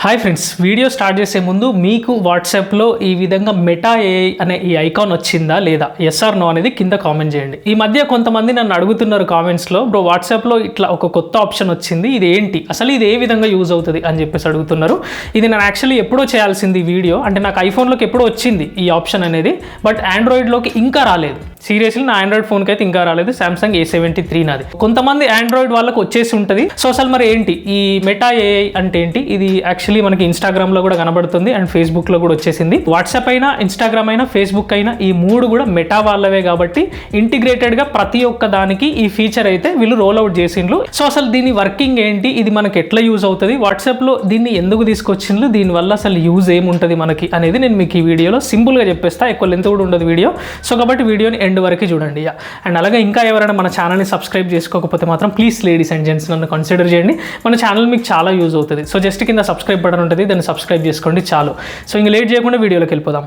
Hi friends, video start చేసే ముందు మీకు వాట్సాప్లో ఈ విధంగా మెటా ఏఐ అనే ఈ ఐకాన్ వచ్చిందా లేదా, ఎస్ ఆర్ నో అనేది కింద కామెంట్ చేయండి. ఈ మధ్య కొంతమంది నన్ను అడుగుతున్నారు కామెంట్స్లో, బ్రో వాట్సాప్లో ఇట్లా ఒక కొత్త ఆప్షన్ వచ్చింది, ఇది ఏంటి, అసలు ఇది ఏ విధంగా యూజ్ అవుతుంది అని చెప్పేసి అడుగుతున్నారు. ఇది నేను యాక్చువల్లీ ఎప్పుడో చేయాల్సింది వీడియో, అంటే నాకు ఐఫోన్లోకి ఎప్పుడో వచ్చింది ఈ ఆప్షన్ అనేది, బట్ ఆండ్రాయిడ్లోకి ఇంకా రాలేదు. సీరియస్లీ నా ఆండ్రాయిడ్ ఫోన్కి అయితే ఇంకా రాలేదు. సామ్సంగ్ A73 నాది. కొంతమంది ఆండ్రాయిడ్ వాళ్ళకి వచ్చేసి ఉంటుంది. సో అసలు మరి ఏంటి ఈ మెటా ఏఐ అంటే ఏంటి? ఇది యాక్చువల్లీ మనకి ఇన్స్టాగ్రామ్లో కూడా కనబడుతుంది అండ్ ఫేస్బుక్లో కూడా వచ్చేసింది. వాట్సాప్ అయినా, ఇన్స్టాగ్రామ్ అయినా, ఫేస్బుక్ అయినా ఈ మూడు కూడా మెటా వాళ్ళవే కాబట్టి ఇంటిగ్రేటెడ్గా ప్రతి ఒక్క దానికి ఈ ఫీచర్ అయితే వీళ్ళు రోల్ అవుట్ చేసిండ్రు. సో అసలు దీని వర్కింగ్ ఏంటి, ఇది మనకి ఎట్లా యూజ్ అవుతుంది, వాట్సాప్లో దీన్ని ఎందుకు తీసుకొచ్చిండ్రు, దీనివల్ల అసలు యూజ్ ఏముంటుంది మనకి అనేది నేను మీకు ఈ వీడియోలో సింపుల్గా చెప్పేస్తా. ఎక్కువ లెంత్ కూడా ఉండదు వీడియో. సో కాబట్టి వీడియోని ఎండ్ వరకు చూడండి. అండ్ అలాగే ఇంకా ఎవరైనా మన ఛానల్ని సబ్స్క్రైబ్ చేసుకోకపోతే మాత్రం ప్లీజ్ లేడీస్ అండ్ జెంట్స్ నన్ను కన్సిడర్ చేయండి. మన ఛానల్ మీకు చాలా యూజ్ అవుతుంది. సో జస్ట్ కింద సబ్స్క్రైబ్ బటన్ ఉంటుంది, దాన్ని సబ్స్క్రైబ్ చేసుకోండి చాలు. సో ఇంకా లేట్ చేయకుండా వీడియోలోకి వెళ్ళిపోదాం.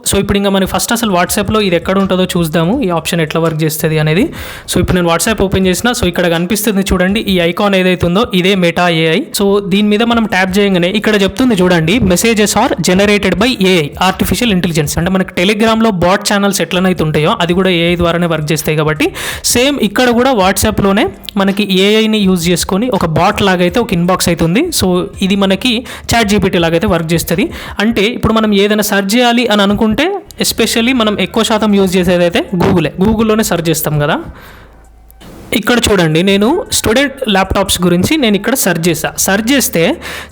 సో ఇప్పుడు ఇంకా మనకి ఫస్ట్ అసలు వాట్సాప్లో ఇది ఎక్కడ ఉంటుందో చూద్దాము, ఈ ఆప్షన్ ఎట్లా వర్క్ చేస్తుంది అనేది. సో ఇప్పుడు నేను వాట్సాప్ ఓపెన్ చేసిన, సో ఇక్కడ కనిపిస్తుంది చూడండి, ఈ ఐకాన్ ఏదైతే ఉందో ఇదే మెటా ఏఐ. సో దీని మీద మనం ట్యాప్ చేయగానే ఇక్కడ చెప్తుంది చూడండి, messages are generated by AI, artificial intelligence. అంటే మనకి టెలిగ్రామ్లో బాట్ ఛానల్స్ ఎట్లనైతే ఉంటాయో అది కూడా ఏఐ ద్వారానే వర్క్ చేస్తాయి కాబట్టి సేమ్ ఇక్కడ కూడా వాట్సాప్లోనే మనకి ఏఐని యూజ్ చేసుకొని ఒక బాట్ లాగైతే ఒక ఇన్బాక్స్ అవుతుంది. సో ఇది మనకి చాట్ జీపీటీ లాగైతే వర్క్ చేస్తుంది. అంటే ఇప్పుడు మనం ఏదైనా సెర్చ్ చేయాలి అని అనుకుంటే ఎస్పెషల్లీ మనం ఎక్కువ శాతం యూజ్ చేసేదైతే గూగుల్లోనే సెర్చ్ చేస్తాం కదా. ఇక్కడ చూడండి, నేను స్టూడెంట్ ల్యాప్టాప్స్ గురించి నేను ఇక్కడ సెర్చ్ చేస్తే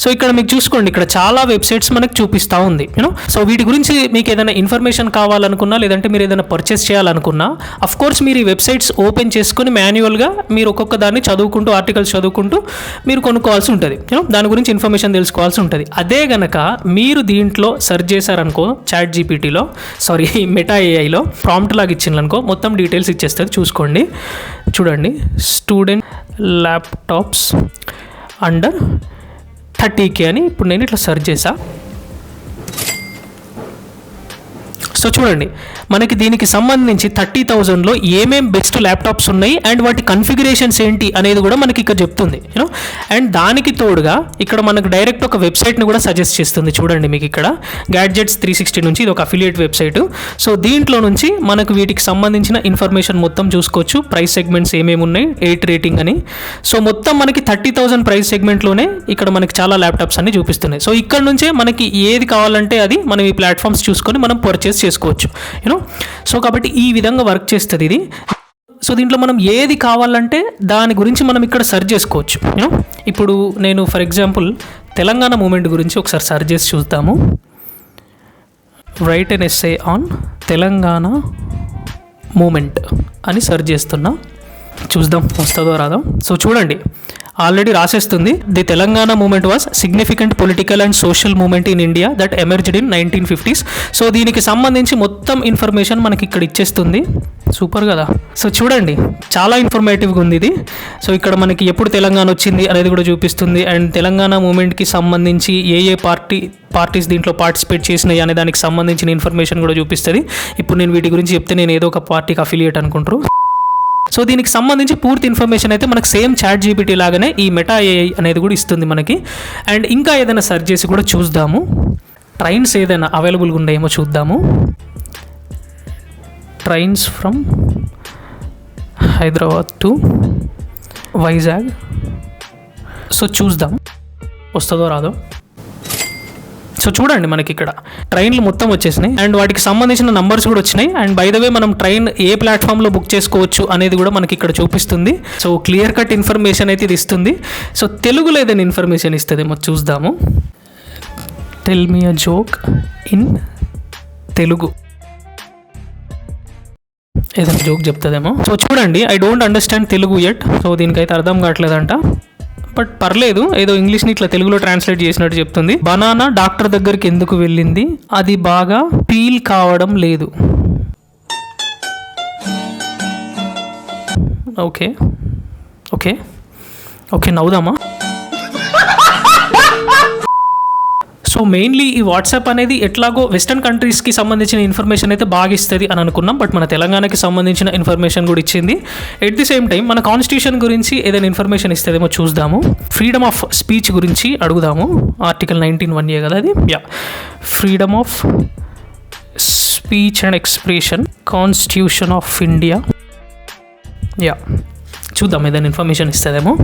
సో ఇక్కడ మీకు చూసుకోండి, ఇక్కడ చాలా వెబ్సైట్స్ మనకు చూపిస్తూ ఉంది. సో వీటి గురించి మీకు ఏదైనా ఇన్ఫర్మేషన్ కావాలనుకున్నా, లేదంటే మీరు ఏదైనా పర్చేస్ చేయాలనుకున్నా, అఫ్ కోర్స్ మీరు ఈ వెబ్సైట్స్ ఓపెన్ చేసుకొని మాన్యువల్గా మీరు ఒక్కొక్క దాన్ని చదువుకుంటూ, ఆర్టికల్స్ చదువుకుంటూ మీరు కొనుక్కోవాల్సి ఉంటుంది. దాని గురించి ఇన్ఫర్మేషన్ తెలుసుకోవాల్సి ఉంటుంది. అదే గనక మీరు దీంట్లో సెర్చ్ చేశారనుకో, చాట్ జీపీటీలో, సారీ మెటా ఏఐలో ప్రాంప్ట్ లాగా ఇచ్చిందనుకో, మొత్తం డీటెయిల్స్ ఇచ్చేస్తుంది. చూసుకోండి, చూడండి, స్టూడెంట్ ల్యాప్టాప్స్ అండర్ 30K అని ఇప్పుడు నేను ఇట్లా సెర్చ్ చేసా. సో చూడండి, మనకి దీనికి సంబంధించి 30,000లో ఏమేం బెస్ట్ ల్యాప్టాప్స్ ఉన్నాయి అండ్ వాటి కన్ఫిగరేషన్స్ ఏంటి అనేది కూడా మనకి ఇక్కడ చెప్తుంది. అండ్ దానికి తోడుగా ఇక్కడ మనకు డైరెక్ట్ ఒక వెబ్సైట్ని కూడా సజెస్ట్ చేస్తుంది. చూడండి మీకు ఇక్కడ గ్యాడ్జెట్స్ 360 నుంచి, ఇది ఒక అఫిలియేట్ వెబ్సైట్. సో దీంట్లో నుంచి మనకు వీటికి సంబంధించిన ఇన్ఫర్మేషన్ మొత్తం చూసుకోవచ్చు. ప్రైస్ సెగ్మెంట్స్ ఏమేమి ఉన్నాయి, 8 రేటింగ్ అని. సో మొత్తం మనకి 30,000 ప్రైస్ సెగ్మెంట్లోనే ఇక్కడ మనకి చాలా ల్యాప్టాప్స్ అన్ని చూపిస్తున్నాయి. సో ఇక్కడ నుంచే మనకి ఏది కావాలంటే అది మనం ఈ ప్లాట్ఫామ్స్ చూసుకొని మనం పర్చేస్ చేసుకోవచ్చు. సో కాబట్టి ఈ విధంగా వర్క్ చేస్తుంది ఇది. సో దీంట్లో మనం ఏది కావాలంటే దాని గురించి మనం ఇక్కడ సెర్చ్ చేసుకోవచ్చు. ఇప్పుడు నేను ఫర్ ఎగ్జాంపుల్ తెలంగాణ మూమెంట్ గురించి ఒకసారి సెర్చ్ చేసి చూద్దాము. Write an essay on Telangana movement అని సెర్చ్ చేస్తున్నా, చూద్దాం వస్తుందో రాదో. సో చూడండి, ఆల్రెడీ రాసేస్తుంది, the Telangana movement was significant political and social movement in India that emerged in 1950s. So దీనికి సంబంధించి మొత్తం ఇన్ఫర్మేషన్ మనకి ఇక్కడ ఇచ్చేస్తుంది. సూపర్ కదా. సో చూడండి, చాలా ఇన్ఫర్మేటివ్గా ఉంది ఇది. సో ఇక్కడ మనకి ఎప్పుడు తెలంగాణ వచ్చింది అనేది కూడా చూపిస్తుంది. అండ్ తెలంగాణ మూమెంట్కి సంబంధించి ఏ పార్టీస్ దీంట్లో పార్టిసిపేట్ చేసినాయి అనే దానికి సంబంధించిన ఇన్ఫర్మేషన్ కూడా చూపిస్తుంది. ఇప్పుడు నేను వీటి గురించి చెప్తే నేను ఏదో ఒక పార్టీకి అఫిలియేట్ అనుకుంటారు. సో దీనికి సంబంధించి పూర్తి ఇన్ఫర్మేషన్ అయితే మనకు సేమ్ చాట్ జీపీటీ లాగానే ఈ మెటా ఏఐ అనేది కూడా ఇస్తుంది మనకి. అండ్ ఇంకా ఏదైనా సెర్చ్ చేసి కూడా చూద్దాము, ట్రైన్స్ ఏదైనా అవైలబుల్గా ఉన్నాయేమో చూద్దాము. Trains from Hyderabad to Vizag. So చూద్దాం వస్తుందో రాదో. సో చూడండి, మనకి ఇక్కడ ట్రైన్లు మొత్తం వచ్చేసినాయి అండ్ వాటికి సంబంధించిన నంబర్స్ కూడా వచ్చినాయి. అండ్ బై ద వే మనం ట్రైన్ ఏ ప్లాట్ఫామ్లో బుక్ చేసుకోవచ్చు అనేది కూడా మనకి ఇక్కడ చూపిస్తుంది. సో క్లియర్ కట్ ఇన్ఫర్మేషన్ అయితే ఇది ఇస్తుంది. సో తెలుగులో ఏదైనా ఇన్ఫర్మేషన్ ఇస్తుందేమో చూద్దాము. Tell me a joke in Telugu, ఏదైనా జోక్ చెప్తుందేమో. సో చూడండి, I don't understand Telugu yet. So దీనికైతే అర్థం కావట్లేదంట, బట్ పర్లేదు, ఏదో ఇంగ్లీష్ని ఇట్లా తెలుగులో ట్రాన్స్లేట్ చేసినట్టు చెప్తుంది. బనానా డాక్టర్ దగ్గరికి ఎందుకు వెళ్ళింది, అది బాగా పీల్ కావడం లేదు. ఓకే ఓకే ఓకే, నవ్వుదామా. సో మెయిన్లీ ఈ వాట్సాప్ అనేది ఎట్లాగో వెస్టర్న్ కంట్రీస్కి సంబంధించిన ఇన్ఫర్మేషన్ అయితే బాగా ఇస్తుంది అని అనుకున్నాం, బట్ మన తెలంగాణకి సంబంధించిన ఇన్ఫర్మేషన్ కూడా ఇచ్చింది. ఎట్ ది సేమ్ టైం మన కాన్స్టిట్యూషన్ గురించి ఏదైనా ఇన్ఫర్మేషన్ ఇస్తుందేమో చూద్దాము. ఫ్రీడమ్ ఆఫ్ స్పీచ్ గురించి అడుగుదాము. ఆర్టికల్ 19(1)A కదా అది. Freedom of speech and expression, constitution of India. చూద్దాం ఏదైనా ఇన్ఫర్మేషన్ ఇస్తుందేమో.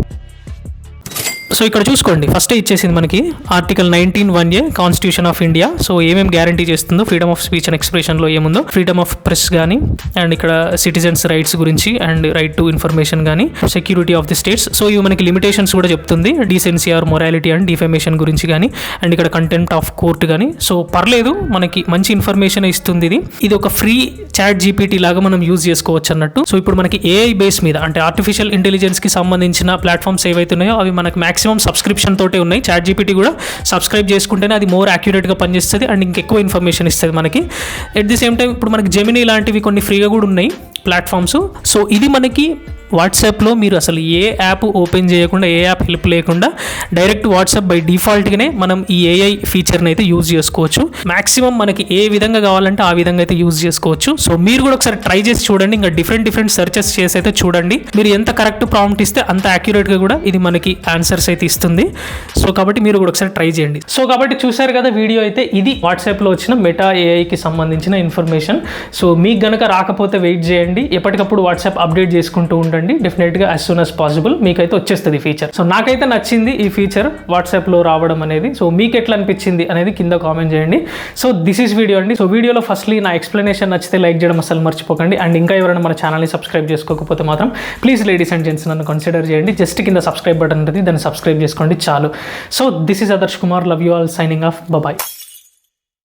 సో ఇక్కడ చూసుకోండి, ఫస్టే ఇచ్చేసింది మనకి article 19(1)A constitution of India. So ఏమేమి గ్యారంటీ చేస్తుందో ఫ్రీడమ్ ఆఫ్ స్పీచ్ అండ్ ఎక్స్ప్రెషన్లో ఏముందో, ఫ్రీడమ్ ఆఫ్ ప్రెస్ కానీ, అండ్ ఇక్కడ సిటిజన్స్ రైట్స్ గురించి అండ్ రైట్ టు ఇన్ఫర్మేషన్ కానీ, security of the states. So ఇవి మనకి లిమిటేషన్స్ కూడా చెప్తుంది, decency or morality and defamation గురించి కానీ, అండ్ ఇక్కడ కంటెంప్ట్ ఆఫ్ కోర్ట్ కానీ. సో పర్లేదు, మనకి మంచి ఇన్ఫర్మేషన్ ఇస్తుంది. ఇది ఒక ఫ్రీ చాట్ జీపీటీ లాగా మనం యూజ్ చేసుకోవచ్చు అన్నట్టు. సో ఇప్పుడు మనకి ఏఐ బేస్ మీద అంటే ఆర్టిఫిషియల్ ఇంటెలిజెన్స్కి సంబంధించిన ప్లాట్ఫామ్స్ ఏవైతే ఉన్నాయో అవి మనకి మాక్సిమం సబ్స్క్రిప్షన్ తోటే ఉన్నాయి. చాట్ జీపీటీ కూడా సబ్స్క్రైబ్ చేసుకుంటేనే అది మోర్ యాక్యురేట్గా పనిచేస్తుంది అండ్ ఇంకెక్కువ ఇన్ఫర్మేషన్ ఇస్తుంది మనకి. ఎట్ ది సేమ్ టైం ఇప్పుడు మనకి జెమినీ లాంటివి కొన్ని ఫ్రీగా కూడా ఉన్నాయి ప్లాట్ఫామ్స్. సో ఇది మనకి వాట్సాప్లో మీరు అసలు ఏ యాప్ ఓపెన్ చేయకుండా, ఏ యాప్ హెల్ప్ లేకుండా డైరెక్ట్ వాట్సాప్ బై డిఫాల్ట్గానే మనం ఈ ఏఐ ఫీచర్ని అయితే యూజ్ చేసుకోవచ్చు. మ్యాక్సిమం మనకి ఏ విధంగా కావాలంటే ఆ విధంగా అయితే యూజ్ చేసుకోవచ్చు. సో మీరు కూడా ఒకసారి ట్రై చేసి చూడండి. ఇంకా డిఫరెంట్ సెర్చెస్ చేసి అయితే చూడండి. మీరు ఎంత కరెక్ట్ ప్రాంప్ట్ ఇస్తే అంత యాక్యురేట్గా కూడా ఇది మనకి ఆన్సర్స్ అయితే ఇస్తుంది. సో కాబట్టి మీరు కూడా ఒకసారి ట్రై చేయండి. సో కాబట్టి చూసారు కదా వీడియో అయితే, ఇది వాట్సాప్లో వచ్చిన మెటా ఏఐకి సంబంధించిన ఇన్ఫర్మేషన్. సో మీకు గనక రాకపోతే వెయిట్ చేయండి, ఎప్పటికప్పుడు వాట్సాప్ అప్డేట్ చేసుకుంటూ ఉండండి. డెఫినెట్గా యాజ్ సూన్ యాజ్ పాసిబుల్ మీకైతే వచ్చేస్తుంది ఫీచర్. సో నాకైతే నచ్చింది ఈ ఫీచర్ వాట్సాప్లో రావడం అనేది. సో మీకు ఎట్లా అనిపించింది అనేది కింద కామెంట్ చేయండి. సో దిస్ ఈస్ వీడియో అండి. సో వీడియోలో ఫస్ట్లీ నా ఎక్స్ప్లెనేషన్ నచ్చితే లైక్ చేయడం అసలు మర్చిపోకండి. అండ్ ఇంకా ఎవరైనా మన ఛానల్ని సబ్స్క్రైబ్ చేసుకోకపోతే మాత్రం ప్లీజ్ లేడీస్ అండ్ జెంట్స్ నన్ను కన్సిడర్ చేయండి. జస్ట్ కింద సబ్స్క్రైబ్ బటన్ ఉంటుంది, దాన్ని సబ్స్క్రైబ్ చేసుకోండి చాలు. So this is Adarsh Kumar, love you all, signing off, bye.